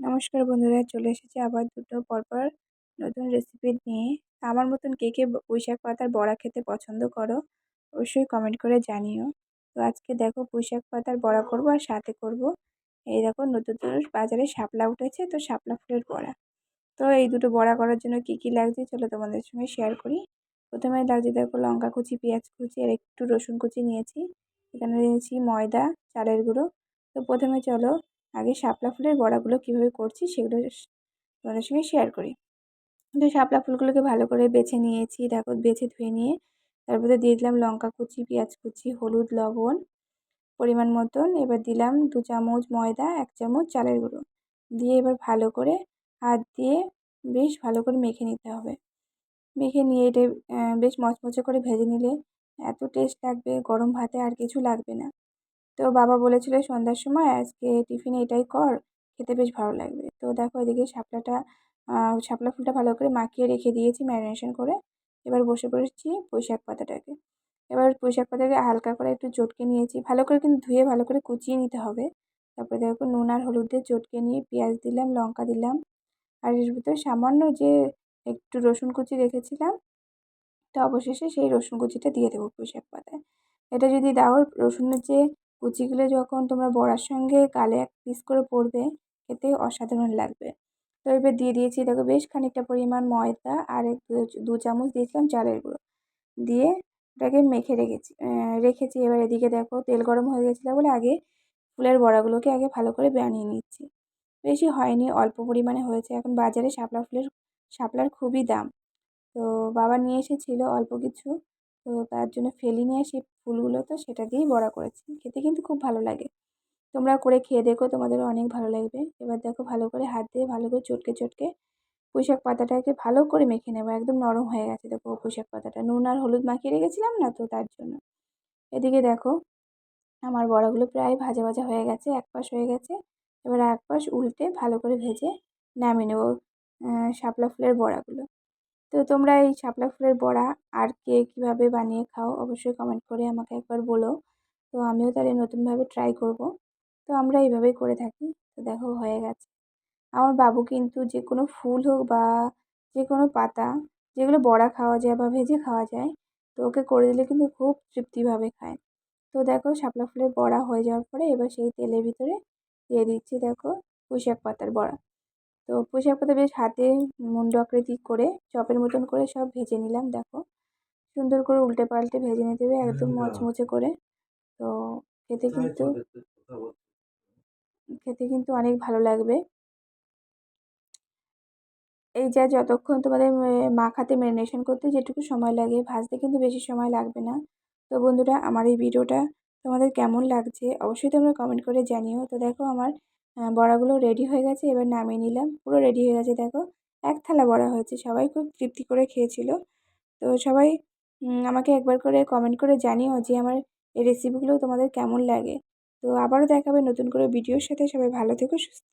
নমস্কার বন্ধুরা, চলে এসেছি আবার দুটো পরপর নতুন রেসিপি নিয়ে। আমার মতন কে কে পুঁইশাক পাতার বড়া খেতে পছন্দ করো অবশ্যই কমেন্ট করে জানিও। তো আজকে দেখো পুঁইশাক পাতার বড়া করব আর সাথে করব এই দেখো নতুন বাজারে শাপলা উঠেছে, তো শাপলা ফুলের বড়া। তো এই দুটো বড়া করার জন্য কি কি লাগছে চলো তোমাদের সঙ্গে শেয়ার করি। প্রথমে লাগছে দেখো লঙ্কা কুচি, পেঁয়াজ কুচি আর একটু রসুন কুচি নিয়েছি। এখানে নিয়েছি ময়দা, চালের গুঁড়ো। তো প্রথমে চলো আগে শাপলা ফুলের বড়াগুলো কীভাবে করছি সেগুলো তোমাদের সঙ্গে শেয়ার করি। তো শাপলা ফুলগুলোকে ভালো করে বেছে নিয়েছি, দেখো বেছে ধুয়ে নিয়ে তারপরে দিয়ে দিলাম লঙ্কা কুচি, পেঁয়াজ কুচি, হলুদ, লবণ পরিমাণ মতন। এবার দিলাম 2 চামচ ময়দা, 1 চামচ চালের গুঁড়ো দিয়ে এবার ভালো করে হাত দিয়ে বেশ ভালো করে মেখে নিতে হবে। মেখে নিয়ে এটা বেশ মচমচে করে ভেজে নিলে এত টেস্ট লাগবে, গরম ভাতে আর কিছু লাগবে না। তো বাবা বলেছিল সন্ধ্যার সময় আজকে টিফিনে এটাই কর, খেতে বেশ ভালো লাগবে। তো দেখো এদিকে শাপলা ফুলটা ভালো করে মাখিয়ে রেখে দিয়েছি ম্যারিনেশন করে। এবার বসে পড়েছি পুঁইশাক পাতাটাকে। এবার পুঁইশাক পাতাকে হালকা করে একটু চটকে নিয়েছি, ভালো করে কিন্তু ধুয়ে ভালো করে কুচিয়ে নিতে হবে। তারপরে দেখো নুন আর হলুদ দিয়ে চটকে নিয়ে পেঁয়াজ দিলাম, লঙ্কা দিলাম আর এর ভিতরে সামান্য যে একটু রসুন কুচি রেখেছিলাম, তো অবশেষে সেই রসুন কুচিটা দিয়ে দেবো পুঁইশাক পাতায়। এটা যদি দাও, রসুনের যে কুচিগুলো যখন তোমরা বড়ার সঙ্গে গালে এক পিস করে পড়বে, খেতে অসাধারণ লাগবে। তো এবার দিয়ে দিয়েছি দেখো বেশ খানিকটা পরিমাণ ময়দা আর 2 চামচ দিয়েছিলাম চালের গুঁড়ো দিয়ে ওটাকে মেখে রেখেছি। এবার এদিকে দেখো তেল গরম হয়ে গেছিলো বলে আগে ফুলের বড়াগুলোকে আগে ভালো করে বানিয়ে নিচ্ছি। বেশি হয়নি, অল্প পরিমাণে হয়েছে। এখন বাজারে শাপলার খুবই দাম। তো বাবা নিয়ে এসেছিলো অল্প কিছু, তো তার জন্য ফেলিনি আর সেই ফুলগুলো, তো সেটা দিয়েই বড়া করেছি। খেতে কিন্তু খুব ভালো লাগে। তোমরা করে খেয়ে দেখো, তোমাদেরও অনেক ভালো লাগবে। এবার দেখো ভালো করে হাত দিয়ে ভালো করে চটকে পুঁইশাক পাতাটাকে ভালো করে মেখে নেবো। একদম নরম হয়ে গেছে দেখো পুঁইশাক পাতাটা, নুন আর হলুদ মাখিয়ে রেখেছিলাম না, তো তার জন্য। এদিকে দেখো আমার বড়াগুলো প্রায় ভাজা ভাজা হয়ে গেছে, এক পাশ হয়ে গেছে। এবার এক পাশ উল্টে ভালো করে ভেজে নামিয়ে নেবো শাপলা ফুলের বড়াগুলো। তো তোমরা এই শাপলা ফুলের বড়া আর কে কীভাবে বানিয়ে খাও অবশ্যই কমেন্ট করে আমাকে একবার বলো। তো আমিও তাহলে নতুনভাবে ট্রাই করব। তো আমরা এইভাবেই করে থাকি। তো দেখো হয়ে গেছে। আমার বাবু কিন্তু যে কোনো ফুল হোক বা যে কোনো পাতা যেগুলো বড়া খাওয়া যায় বা ভেজে খাওয়া যায়, তো ওকে করে দিলে কিন্তু খুব তৃপ্তিভাবে খায়। তো দেখো শাপলা ফুলের বড়া হয়ে যাওয়ার পরে এবার সেই তেলের ভিতরে দিয়ে দিচ্ছি দেখো পুঁইশাক পাতার বড়া। তো পুঁইশাক পাতা বেশ হাতে মুন্ড আকৃতি করে চপের মতন করে সব ভেজে নিলাম। দেখো সুন্দর করে উল্টে পাল্টে ভেজে নিতে হবে একদম মচমচে করে। তো খেতে কিন্তু খেতে কিন্তু অনেক ভালো লাগবে। এই যতক্ষণ তোমাদের মাখাতে ম্যারিনেশন করতে যেটুকু সময় লাগে, ভাজতে কিন্তু বেশি সময় লাগবে না। তো বন্ধুরা, আমার এই ভিডিওটা তোমাদের কেমন লাগছে অবশ্যই তোমরা কমেন্ট করে জানিও। তো দেখো আমার বড়াগুলো রেডি হয়ে গেছে, এবার নামিয়ে নিলাম। পুরো রেডি হয়ে গেছে দেখো, এক থালা বড়া হয়েছে। সবাই খুব তৃপ্তি করে খেয়েছিল। তো সবাই আমাকে একবার করে কমেন্ট করে জানিও যে আমার এই রেসিপিগুলো তোমাদের কেমন লাগে। তো আবারও দেখা হবে নতুন করে ভিডিওর সাথে। সবাই ভালো থেকো, সুস্থ